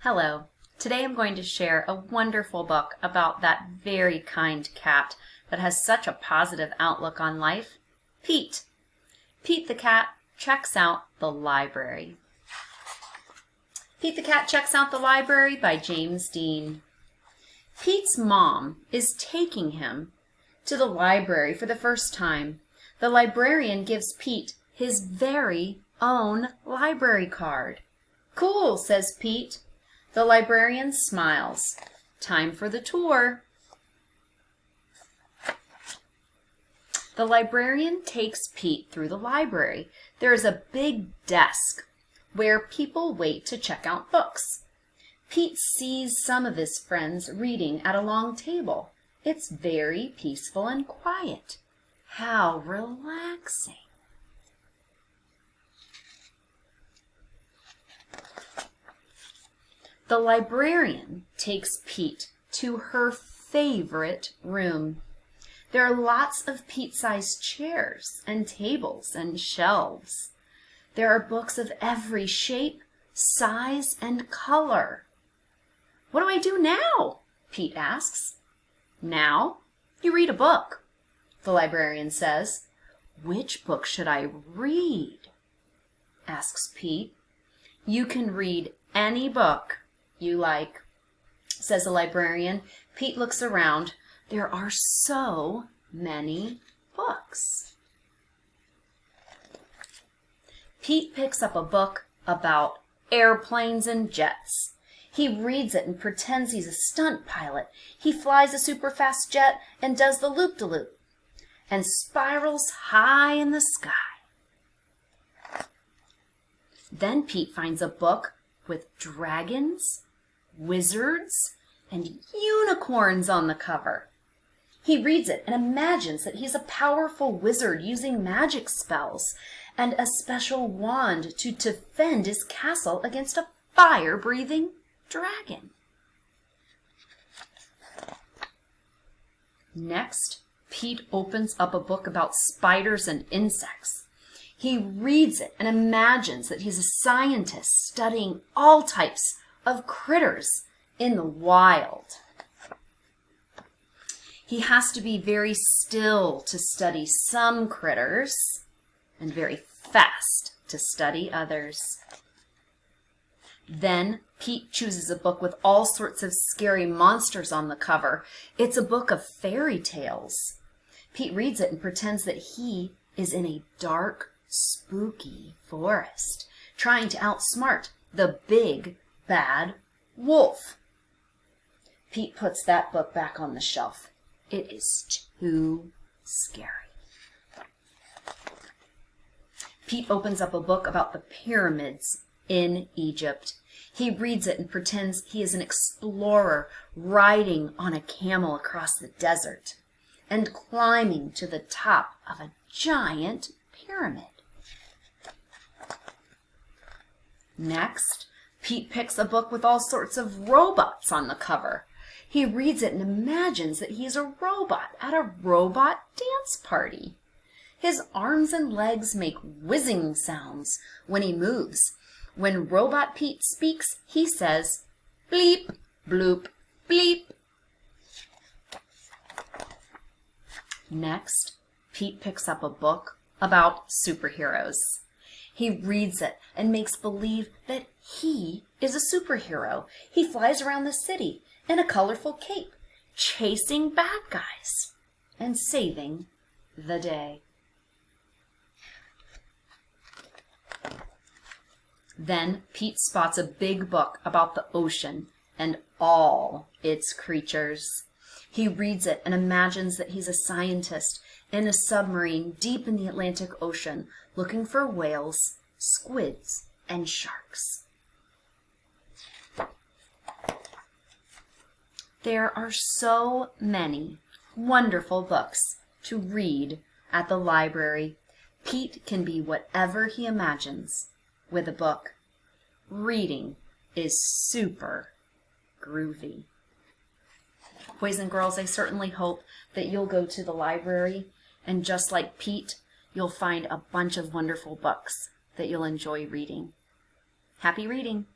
Hello. Today I'm going to share a wonderful book about that very kind cat that has such a positive outlook on life, Pete. Pete the cat checks out the library. Pete the Cat Checks Out the Library by James Dean. Pete's mom is taking him to the library for the first time. The librarian gives Pete his very own library card. "Cool," says Pete. The librarian smiles. "Time for the tour." The librarian takes Pete through the library. There is a big desk where people wait to check out books. Pete sees some of his friends reading at a long table. It's very peaceful and quiet. How relaxing. The librarian takes Pete to her favorite room. There are lots of Pete-sized chairs and tables and shelves. There are books of every shape, size, and color. "What do I do now?" Pete asks. "Now, you read a book," the librarian says. "Which book should I read?" asks Pete. "You can read any book you like," says the librarian. Pete looks around. There are so many books. Pete picks up a book about airplanes and jets. He reads it and pretends he's a stunt pilot. He flies a super fast jet and does the loop-de-loop and spirals high in the sky. Then Pete finds a book with dragons, wizards, and unicorns on the cover. He reads it and imagines that he's a powerful wizard using magic spells and a special wand to defend his castle against a fire-breathing dragon. Next, Pete opens up a book about spiders and insects. He reads it and imagines that he's a scientist studying all types of critters in the wild. He has to be very still to study some critters and very fast to study others. Then Pete chooses a book with all sorts of scary monsters on the cover. It's a book of fairy tales. Pete reads it and pretends that he is in a dark, spooky forest, trying to outsmart the big, bad wolf. Pete puts that book back on the shelf. It is too scary. Pete opens up a book about the pyramids in Egypt. He reads it and pretends he is an explorer riding on a camel across the desert and climbing to the top of a giant pyramid. Next, Pete picks a book with all sorts of robots on the cover. He reads it and imagines that he's a robot at a robot dance party. His arms and legs make whizzing sounds when he moves. When Robot Pete speaks, he says, "Bleep, bloop, bleep." Next, Pete picks up a book about superheroes. He reads it and makes believe that he is a superhero. He flies around the city in a colorful cape, chasing bad guys and saving the day. Then Pete spots a big book about the ocean and all its creatures. He reads it and imagines that he's a scientist in a submarine deep in the Atlantic Ocean looking for whales, squids, and sharks. There are so many wonderful books to read at the library. Pete can be whatever he imagines with a book. Reading is super groovy. Boys and girls, I certainly hope that you'll go to the library and just like Pete, you'll find a bunch of wonderful books that you'll enjoy reading. Happy reading!